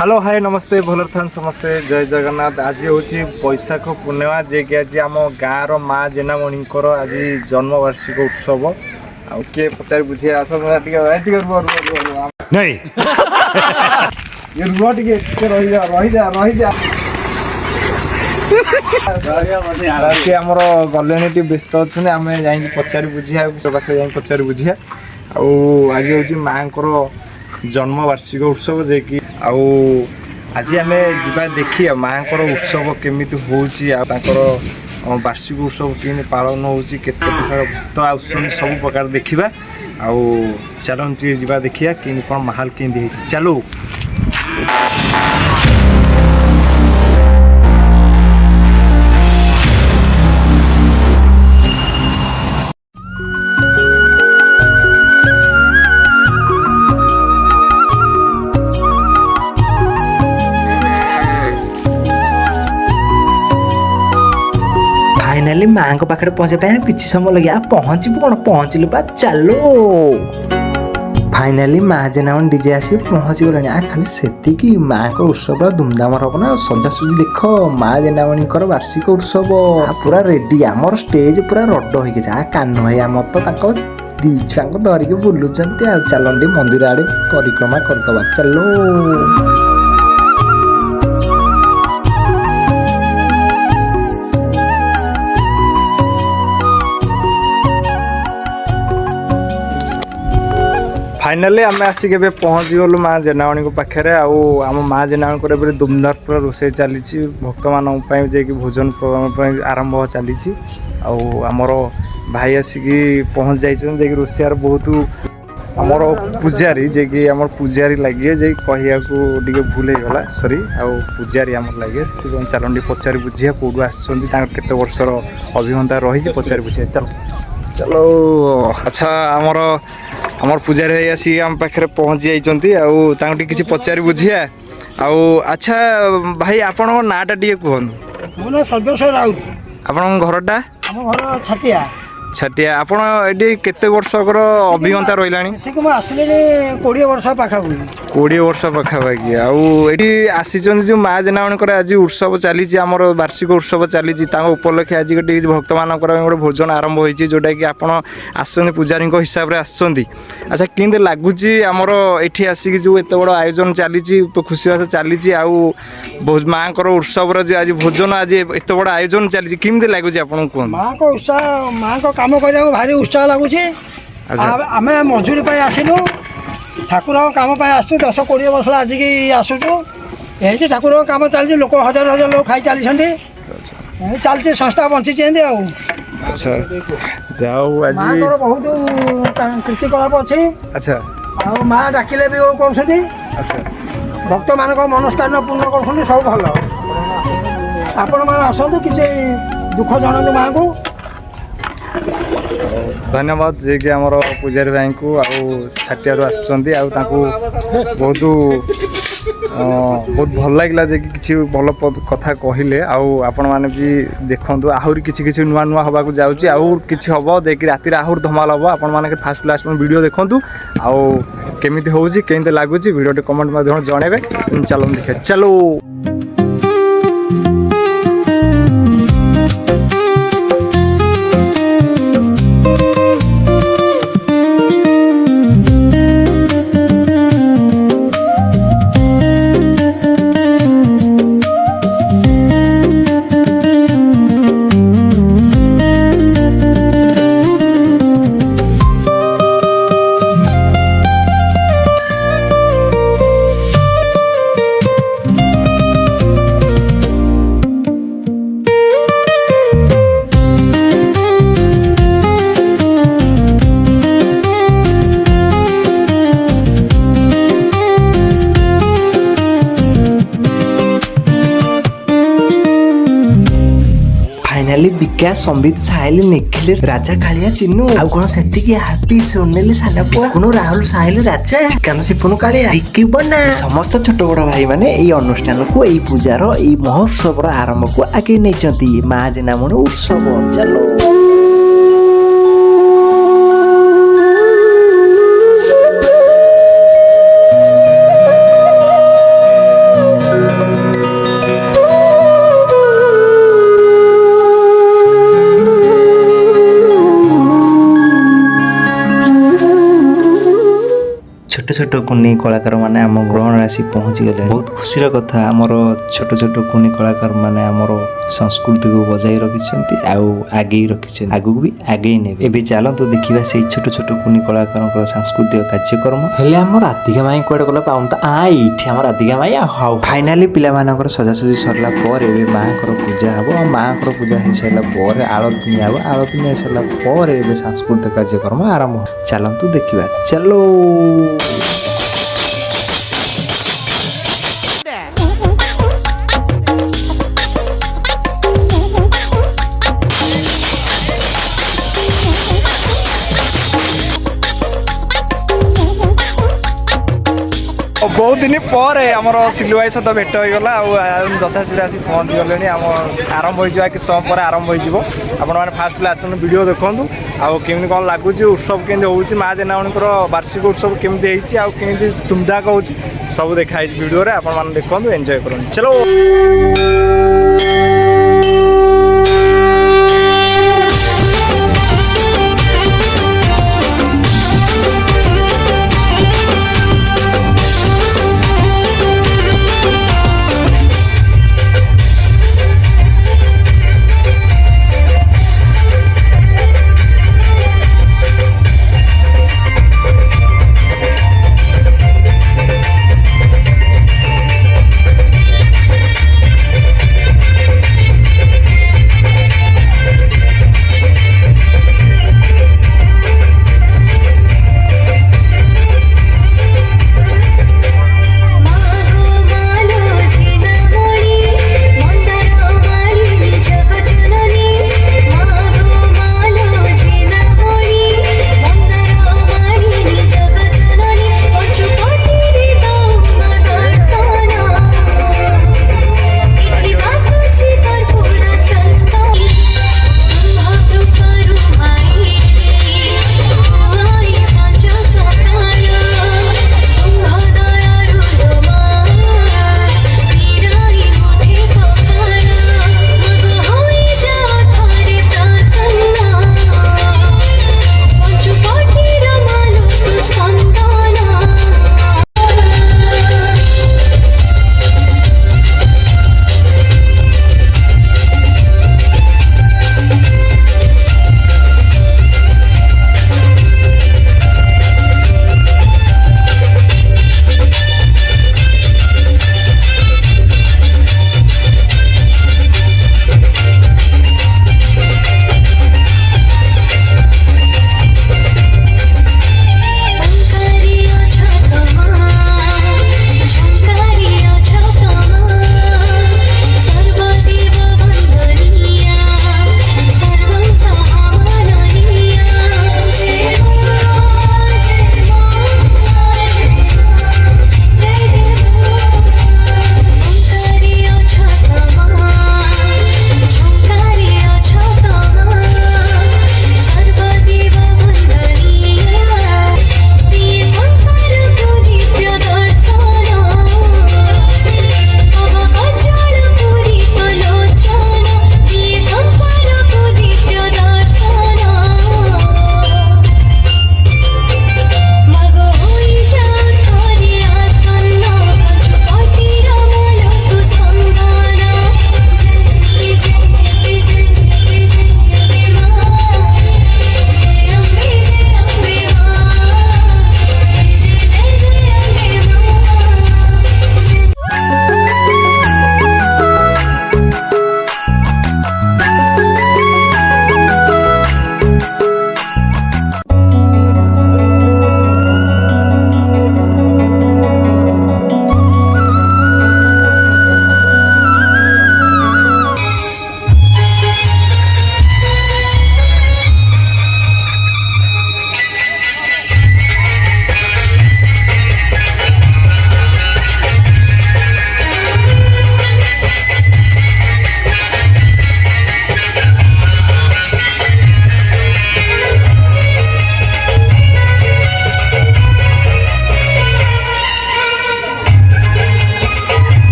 Hello hi नमस्ते भल था समस्ते जय जगन्नाथ। आज हूँ बैशाख पूर्णिमा जे कि आज आम गाँव माँ जेनामणि आज जन्मवार्षिक उत्सव आउ किए पचार बुझे आस नहीं रुह टे रही सी आमर गले व्यस्त अच्छे आम जा पचारि बुझिया पाखे जा पचारि बुझिया आज हूँ माँ जन्मवार्षिक उत्सव जे कि आज आम जा देखिए माँ उत्सव केमी हो वार्षिक उत्सव कि पालन होते भक्त आसुच्च सब प्रकार देखा चलती जा देखिए कि कौन माहौल केमी चलो। फाइनाली माँ को पाखे पहुँचा किसी समय लगे पहुँचू कौन पहुँचलु बा चलो। फाइनाली माँ जेनामणि डीजे आसी पहुँची गला खाली से माँ को उत्सव धूमधाम हम ना सजासुजी देख माँ जेनामणि वार्षिक उत्सव पूरा रेडी आमर स्टेज पूरा रड हो कान भाई आम तो दी छुआ को धरिक बुलूं चलती मंदिर आड़े परिक्रमा करदे चलो। फाइनाली आम आसिक पहुँची गलु माँ जेनामणि पाखे आम माँ जेनामणि धूमधाम पूरा रोसे चली भक्त मान भोजन आरंभ चली आमर भाई आसिक पहुँच जाइए रोषियार बहुत आमर पूजारी जे कि आम पूजारी लगे जे कहिया भूल गला सरी पूजारी आम लगे चलती पचारि बुझिया कौटू आसते वर्षर अभिज्ञता रही पचारि बुझिया चलो चलो। अच्छा आमर पूजारी भाई आसिक आम पाखे पहुँची जाइए किसी पचारि बुझिया अच्छा भाई आपण नाटा टे कहतु। मो ना सर्वेश्वर राउत। आपण घरटा आम घर छाटिया छाटिया आपण ये केते वर्षकर अभिज्ञता रही ठीक मुझे आसले 20 वर्ष पाखापाखि 20 वर्ष पाखापाखि आठी आसी जो माँ जेनामणि आज उत्सव चली आमर वार्षिक उत्सव चली उपलक्षे आज गोटे भक्त मान गोटे भोजन आरंभ हो जोटा कि आप पूजारी हिसाब से आसुँच। अच्छा कि लगुच आमर ये आसिक जो एत बड़ आयोजन चली खुशी बास चली माँ उत्सव आज भोजन आज एत बड़ आयोजन चली केमती लगुच आपको कहूँ। माँ को उत्साह माँ को कम करने भारी उत्साह लगुच। आम मजूरी आसलु ठाकुर कम आसु 10-20 वर्ष आज की आसुचु ये ठाकुर कम चलती लोक हजार हजार लोग खाई चली चलती संस्था बंची अच्छा जाओ आज माँ बहुत कृतिकलाप अच्छी। अच्छा आ माँ डाकिले भी कर भक्त मान मनस्कामना पूर्ण कर सब भल आपण मैंने आसतु किसी दुख जनातु माँ को। धन्यवाद जे कि आमर पूजारी भाई को छाटिया बहुत बहुत भल लगे जे कि किसी भल कथा कहले आपण मैंने भी देखु आहरी किसी नुआ नुआ हवा को जाऊँच कि हम देखिए राति आहरी धमाल हम आपण मैंने फास्ट लास्ट वीडियो देखु केमी हूँ केमती लगुच वीडियो कमेंट माध्यम जनइबे चलो देखिए चलो। फाइनाली विकास संबित साहिल निखिल राजा कालिया चिन्नू आउ कौन से हैप्पी सोनेली सानपुआ कुनु राहुल साहिल राजा कान सिपुनु कालिया विकी बना समस्त छोट बड़ भाई माने এই অনুষ্ঠান को এই पूजार এই महोत्सव आरंभ को आगे नहीं चंती माँ जेनामणि उत्सव चलो। छोट छोट कुनी कलाकार माने आम ग्रहण आसी पहुँची गले बहुत खुशी कथा आमर छोट छोट कुनी कलाकार माने आमर संस्कृति को बजाई रखिछंती आउ आगे रखिछंती आगु भी आगे नेबे एबे चलंतु देखिबा से छोट छोट कुनी कलाकार सांस्कृतिक कार्यक्रम हेले आम राधिका माई कुआडे गला पाउन त एठी आम राधिका माई हाउ फाइनाली पिला मानकर सजासजी सरला पर एबे मांकर पूजा हबो मांकर पूजा हो साइला पर आरती नियाबो आरती निया साइला पर एबे सांस्कृतिक कार्यक्रम आरंभ चलंतु देखिबा चलो बहुत दिन पर आमर सिलु भाई सहित भेट हो गला यथाशीघ्र आसी पहुँची गले आम आरंभ हो कि समय पर आरंभ हो आपने फास्ट लास्ट वीडियो देखूँ आमि कौन लगुच उत्सव केमी हो माँ जेनामणिकर वार्षिक उत्सव केमी होमी धूमधाक हो सब देखाई वीडियो आप देखो एंजॉय करूँ चलो।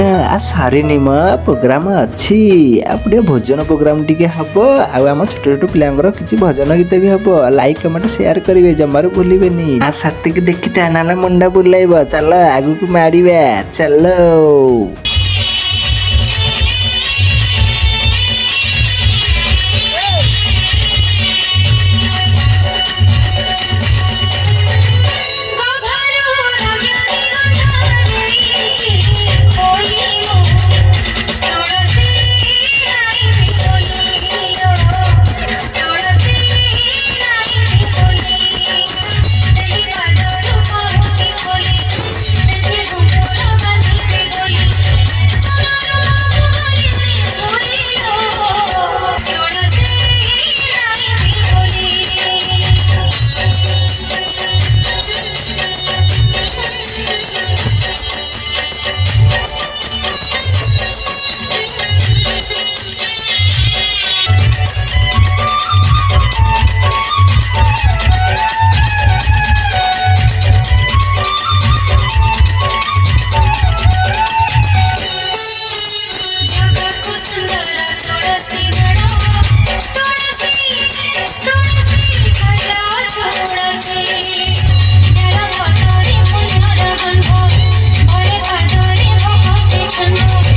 आ सारिनी म प्रोग्राम अच्छी आपटे भोजन प्रोग्राम टिके हबो आ आम छोट छोट पिलांगर किछि भजन गीत भी हबो लाइक कमेंट शेयर करिवे जमारू भूलिबेनी आ साथी देखिता नाला मंडा बुलाइबो चलो आगु को मारिबा चलो Chando